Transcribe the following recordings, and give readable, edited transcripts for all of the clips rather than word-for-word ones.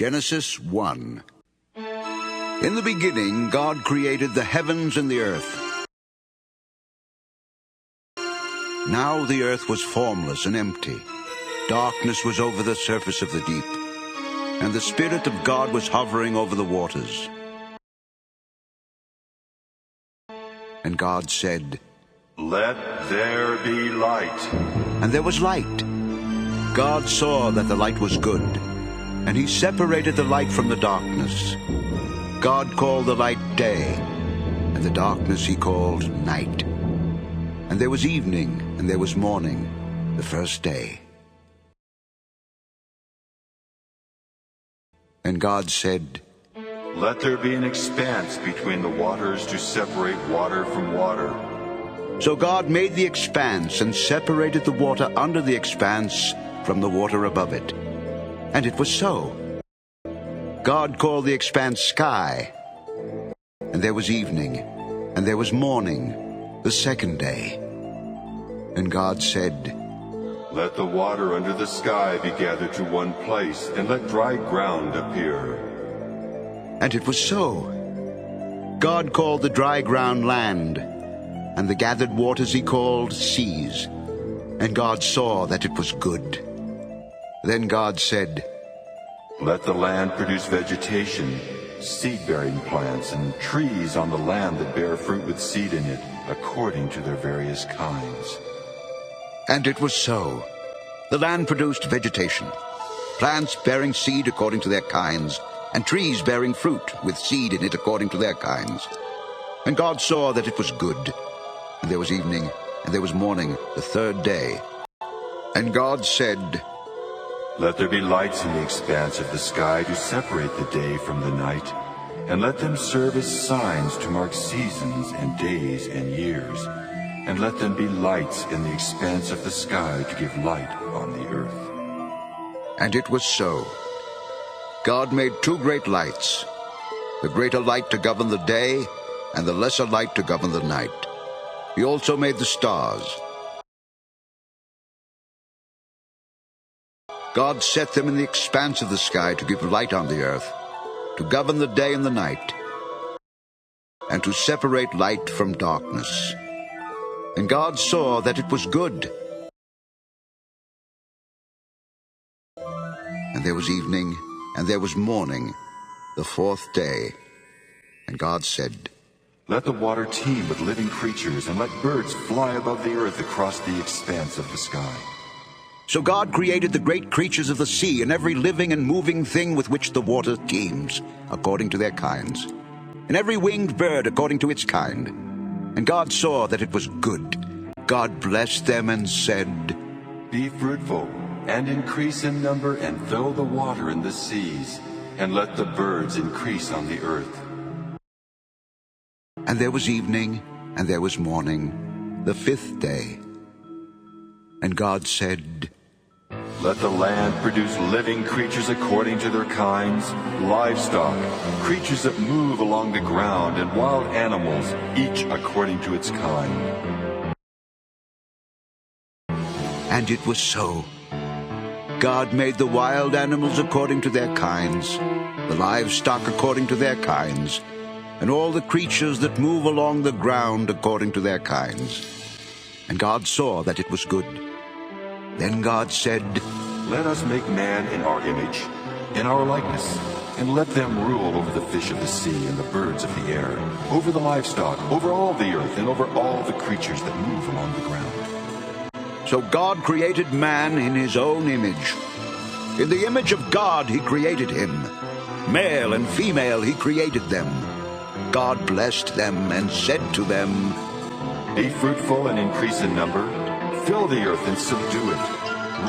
Genesis 1. In the beginning, God created the heavens and the earth. Now the earth was formless and empty. Darkness was over the surface of the deep, and the Spirit of God was hovering over the waters. And God said, "Let there be light." And there was light. God saw that the light was good, and he separated the light from the darkness. God called the light day, and the darkness he called night. And there was evening, and there was morning, the first day. And God said, "Let there be an expanse between the waters to separate water from water." So God made the expanse and separated the water under the expanse from the water above it. And it was so. God called the expanse sky. And there was evening, and there was morning, the second day. And God said, "Let the water under the sky be gathered to one place, and let dry ground appear." And it was so. God called the dry ground land, and the gathered waters he called seas. And God saw that it was good. Then God said, "Let the land produce vegetation, seed-bearing plants, and trees on the land that bear fruit with seed in it, according to their various kinds." And it was so. The land produced vegetation, plants bearing seed according to their kinds, and trees bearing fruit with seed in it according to their kinds. And God saw that it was good. And there was evening, and there was morning, the third day. And God said, "Let there be lights in the expanse of the sky to separate the day from the night, and let them serve as signs to mark seasons and days and years. And let them be lights in the expanse of the sky to give light on the earth." And it was so. God made two great lights, the greater light to govern the day, and the lesser light to govern the night. He also made the stars. God set them in the expanse of the sky to give light on the earth, to govern the day and the night, and to separate light from darkness. And God saw that it was good. And there was evening, and there was morning, the fourth day. And God said, "Let the water teem with living creatures, and let birds fly above the earth across the expanse of the sky." So God created the great creatures of the sea, and every living and moving thing with which the water teems, according to their kinds, and every winged bird according to its kind. And God saw that it was good. God blessed them and said, "Be fruitful, and increase in number, and fill the water in the seas, and let the birds increase on the earth." And there was evening, and there was morning, the fifth day. And God said, "Let the land produce living creatures according to their kinds, livestock, creatures that move along the ground, and wild animals, each according to its kind." And it was so. God made the wild animals according to their kinds, the livestock according to their kinds, and all the creatures that move along the ground according to their kinds. And God saw that it was good. Then God said, "Let us make man in our image, in our likeness, and let them rule over the fish of the sea and the birds of the air, over the livestock, over all the earth, and over all the creatures that move along the ground." So God created man in his own image. In the image of God he created him. Male and female he created them. God blessed them and said to them, "Be fruitful and increase in number. Fill the earth and subdue it.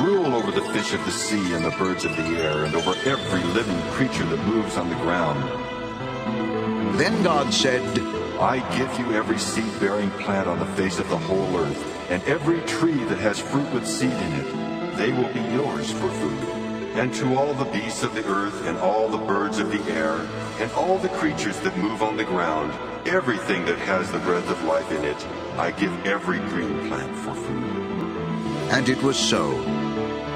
Rule over the fish of the sea and the birds of the air, and over every living creature that moves on the ground." Then God said, "I give you every seed-bearing plant on the face of the whole earth, and every tree that has fruit with seed in it. They will be yours for food. And to all the beasts of the earth, and all the birds of the air, and all the creatures that move on the ground, everything that has the breath of life in it, I give every green plant for food." And it was so.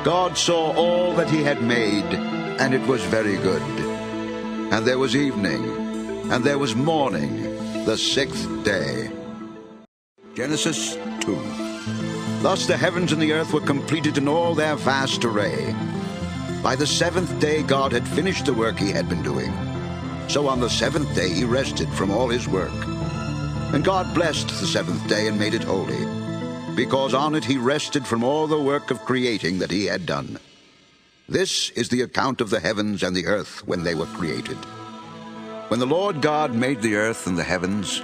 God saw all that he had made, And it was very good. And there was evening, and there was morning, the sixth day. Genesis 2. Thus the heavens and the earth were completed in all their vast array. By the seventh day God had finished the work he had been doing. So on the seventh day he rested from all his work. And God blessed the seventh day and made it holy, because on it he rested from all the work of creating that he had done. This is the account of the heavens and the earth when they were created. When the Lord God made the earth and the heavens,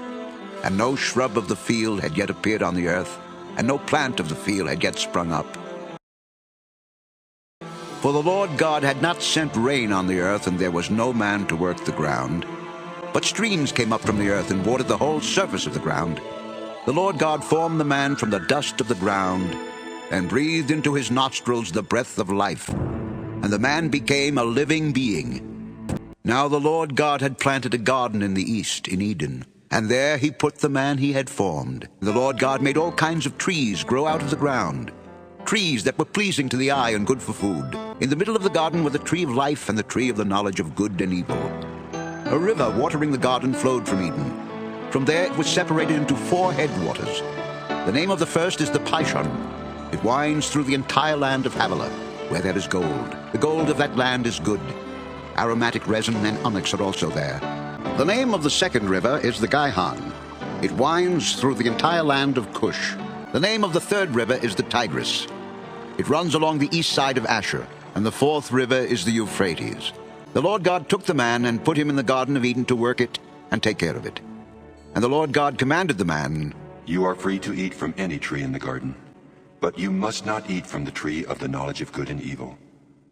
and no shrub of the field had yet appeared on the earth, and no plant of the field had yet sprung up. For the Lord God had not sent rain on the earth, and there was no man to work the ground. But streams came up from the earth and watered the whole surface of the ground. The Lord God formed the man from the dust of the ground, and breathed into his nostrils the breath of life, and the man became a living being. Now the Lord God had planted a garden in the east, in Eden, and there he put the man he had formed. The Lord God made all kinds of trees grow out of the ground, trees that were pleasing to the eye and good for food. In the middle of the garden were the tree of life and the tree of the knowledge of good and evil. A river watering the garden flowed from Eden. From there it was separated into 4 headwaters. The name of the first is the Pishon. It winds through the entire land of Havilah, where there is gold. The gold of that land is good. Aromatic resin and onyx are also there. The name of the second river is the Gihon. It winds through the entire land of Cush. The name of the third river is the Tigris. It runs along the east side of Asher, and the fourth river is the Euphrates. The Lord God took the man and put him in the Garden of Eden to work it and take care of it. And the Lord God commanded the man, You are free to eat from any tree in the garden, but you must not eat from the tree of the knowledge of good and evil,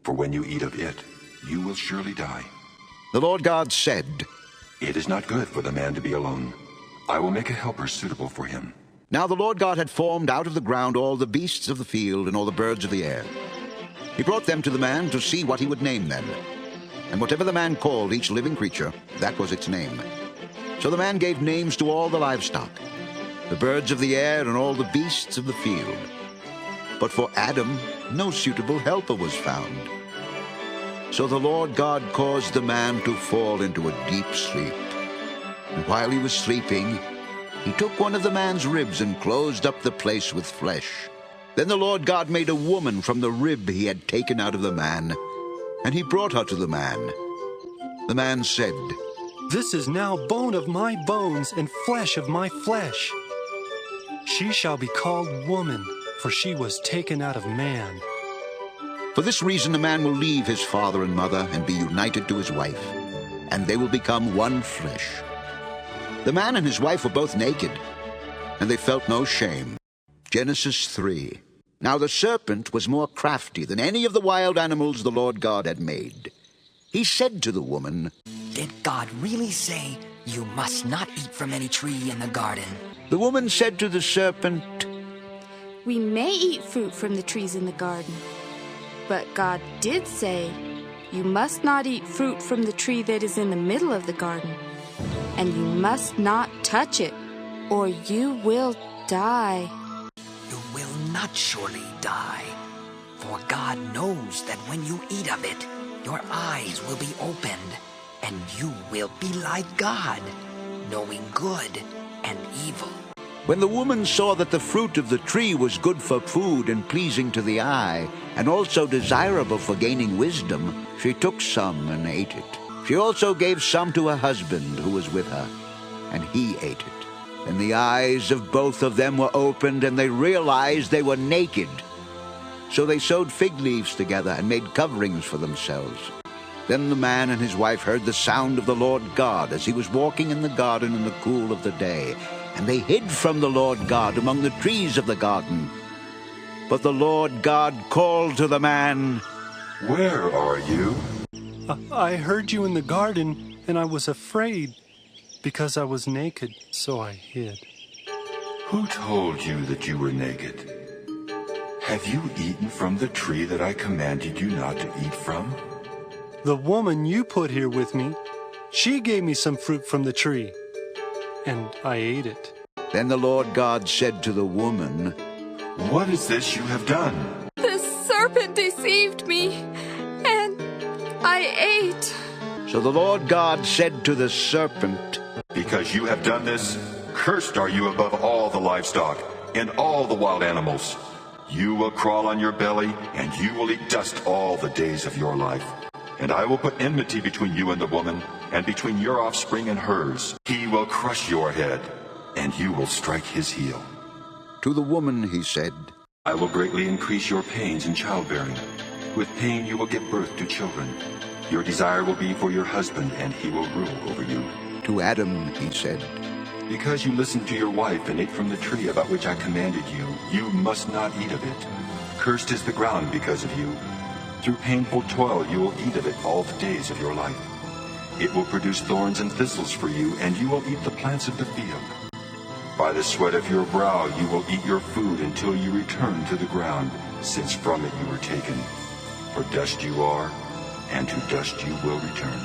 for when you eat of it, you will surely die. The Lord God said, It is not good for the man to be alone. I will make a helper suitable for him. Now the Lord God had formed out of the ground all the beasts of the field and all the birds of the air. He brought them to the man to see what he would name them. And whatever the man called each living creature, that was its name. So the man gave names to all the livestock, the birds of the air and all the beasts of the field. But for Adam no suitable helper was found. So the Lord God caused the man to fall into a deep sleep. And while he was sleeping, he took one of the man's ribs and closed up the place with flesh. Then the Lord God made a woman from the rib he had taken out of the man, and he brought her to the man. The man said, This is now bone of my bones and flesh of my flesh. She shall be called woman, for she was taken out of man. For this reason a man will leave his father and mother and be united to his wife, and they will become one flesh. The man and his wife were both naked, and they felt no shame. Genesis 3. Now the serpent was more crafty than any of the wild animals the Lord God had made. He said to the woman, Did God really say, You must not eat from any tree in the garden? The woman said to the serpent, We may eat fruit from the trees in the garden. But God did say, You must not eat fruit from the tree that is in the middle of the garden, and you must not touch it, or you will die. You will not surely die, for God knows that when you eat of it, your eyes will be opened, and you will be like God, knowing good and evil. When the woman saw that the fruit of the tree was good for food and pleasing to the eye, and also desirable for gaining wisdom, she took some and ate it. She also gave some to her husband who was with her, and he ate it. And the eyes of both of them were opened, and they realized they were naked. So they sewed fig leaves together and made coverings for themselves. Then the man and his wife heard the sound of the Lord God as he was walking in the garden in the cool of the day. And they hid from the Lord God among the trees of the garden. But the Lord God called to the man, Where are you? I heard you in the garden, and I was afraid, because I was naked, so I hid. Who told you that you were naked? Have you eaten from the tree that I commanded you not to eat from? The woman you put here with me, she gave me some fruit from the tree, and I ate it. Then the Lord God said to the woman, What is this you have done? The serpent deceived me, and I ate. So the Lord God said to the serpent, Because you have done this, cursed are you above all the livestock and all the wild animals. You will crawl on your belly, and you will eat dust all the days of your life. And I will put enmity between you and the woman, and between your offspring and hers. He will crush your head, and you will strike his heel. To the woman he said, I will greatly increase your pains in childbearing. With pain you will give birth to children. Your desire will be for your husband, and he will rule over you. To Adam he said, Because you listened to your wife and ate from the tree about which I commanded you, you must not eat of it. Cursed is the ground because of you. Through painful toil you will eat of it all the days of your life. It will produce thorns and thistles for you, and you will eat the plants of the field. By the sweat of your brow you will eat your food until you return to the ground, since from it you were taken. For dust you are, and to dust you will return.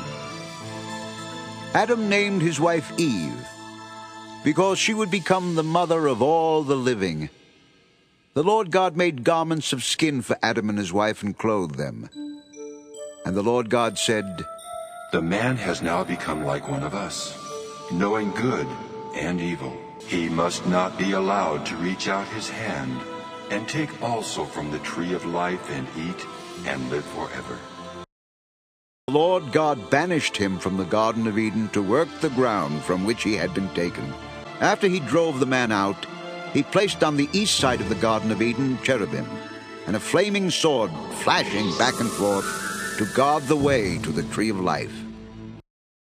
Adam named his wife Eve, because she would become the mother of all the living. The Lord God made garments of skin for Adam and his wife and clothed them. And the Lord God said, The man has now become like one of us, knowing good and evil. He must not be allowed to reach out his hand and take also from the tree of life and eat and live forever. The Lord God banished him from the Garden of Eden to work the ground from which he had been taken. After he drove the man out, he placed on the east side of the Garden of Eden cherubim, and a flaming sword flashing back and forth to guard the way to the tree of life.